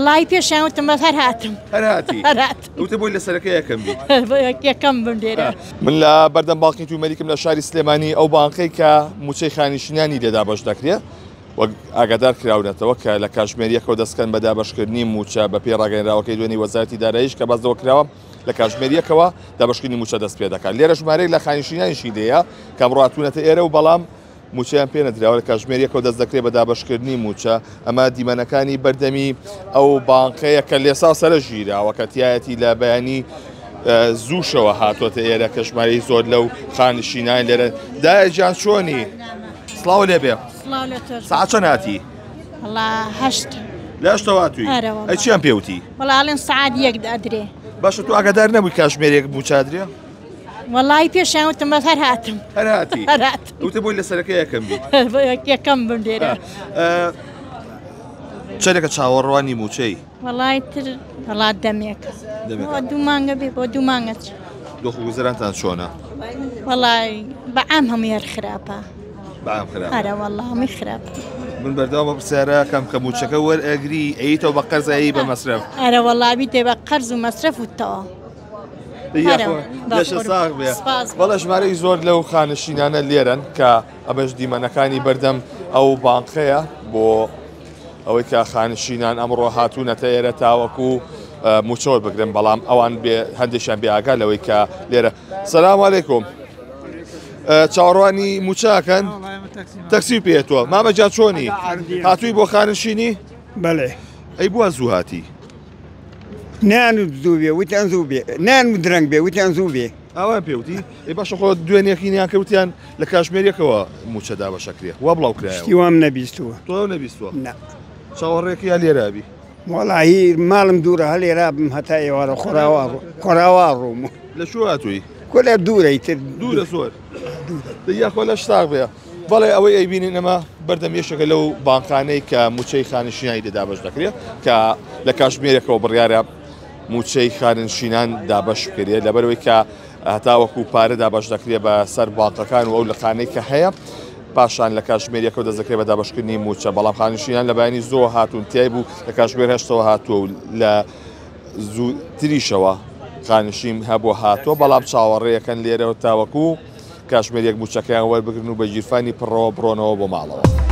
والله پێشیان بەس هەر هاتم وتە بۆی لە سەرەکە یەکەم بی یەکەم بم لێرە من لە بەردەم باڵقی تومەریکم لە شاری سلێمانی ئەو بانقەی کە موچەی خانیشتنیانی لێدا بەش دەکرێت وەک ئاگادار کراونەتەوە کە لە کاتژمێریەکەوە دەستکەن بە دابەشکردنی موچە بە پێ ڕاگەیەنراوەکەی دوێنێ وەزارەتی داراییش کە بەسەوە کراوە لە کاتژمێریەکەوە دابەشکردنی موچە دەست پێ دەکات لێرە ژمارەی لە خانیشتنیانیشی لێیە کە ڕاتونەتە ئێرە و بەڵام موچەیان پێ نەدراوە لە کاتژمێریەکەوە دەست دەکرێت بە دابەشکردنی موچە ئەمە دیمەنەکانی بەردەمی ئەو بانقەیە کە لێسا سەرە ژیراوە کە تایەتی لە بەیانی زووشەوە هاتوۆتە ئێرە کە ژمارەی زۆر لەو خانشینان لێرە دایەجان چۆنی سڵاو لێبێ ساعت چەند هاتی؟ هەشت لە هەشتەوە هاتووی ئەی چیان پێوتی؟ وەڵاڵێن سەعات یەک ئەدرێ باشە تو ئاگادار نەبووی کاتژمێرێک موچادرێ؟ والله پێشیان بەس هەر هاتم وتە بۆی لە سەرەکە یەکەم بی یەکەم بم لێرە چەرێکە چاوەڕوانی موچەی؟ وەڵای تر وڵات دەمێکە بۆ دوو مانگە بێ بۆ دوو مانگە دۆخ و گوزەرانتان چۆنە؟ وەڵای بەعام هەموو هەر خراپە بەعام خراپە هەرە وەڵا هەمووی خراپە من بەردەوام بە پرسیارە کەم کە موچەکە وەرئەگری ئەیتەوە بە قەرزایی بە مەسرەف ئەرە وەڵاوی دێ بە قەرز و مەسرەف وتەوە لەشە ساغ بێ بەڵە ژمارەی زۆر لەو خانشینانە لێرن کە ئەمەش دیمەنەکانی بەردەم ئەو بانقەیە بۆ ئەوەی کە خانشینان ئەمڕۆ هاتوونەتە ئێرە تاوەکو موچۆر بگرن بەڵام ئەوان هەندێکیان بێئاگا لەوەی کە لێرە سەلام عەلەیکوم چاوەڕوانی موچاکەن تەکسی پێێتوە مامەجان چۆنی هاتووی بۆ خانشینی؟ بەڵێ ئەی بووە زوو هاتی؟ نان زوو بێ وتیان زوو بێ نان درەنگ بێ وتیان زوو بێ ئەوان پێوتی ئەی باشە خۆ دوێنێکینیان کەوتیان لە کاتژمێریەکەوە موچەدا بەشەکرێ وا بڵاو کرایەوە شتیوام نەبیستووە تۆ نەبیستووە چاوەڕێکی یا لێرابی وەڵاهی ماڵم دوورە هەلێرا بم هەتا ئێوارە خۆراوا ڕووم لە شو هاتووی؟ کۆلێر دوورەی تر دوورە زۆر یاخۆ لە شتاق بێ بەڵێ ئەوەی ئەیبینین ئەمە بەردەم یەشێکە لەو بانقانەی کە موچەی خانشینایی دەدابش دەکرێت کە لە کاتژمێرێکەوە بڕیارە موچەی خانشینان دابش بکرێت لەبەرەوەی کە هەتاوەکو پارە دابش دەکرێت بە سەر بانقەکان و ئەو لە خانەی کە هەیە پاشان لە کاتژمێریەکەوە دەست دەکرێت بە دابشکردنی موچە بەڵام خانشینان لە بەیانی زۆر هاتوون تیای بوو لە کاتژمێر هەشتەوە هاتووە و لە زووتریشەوە خانشین هەبوو هاتووە بەڵام چاوەڕێیەکەن لێرەوە تاوەکو کاتژمێریەک موچەکەیان وەربگرن و بە ژیرفانی پڕەوە بڕۆنەوە بۆ ماڵەوە.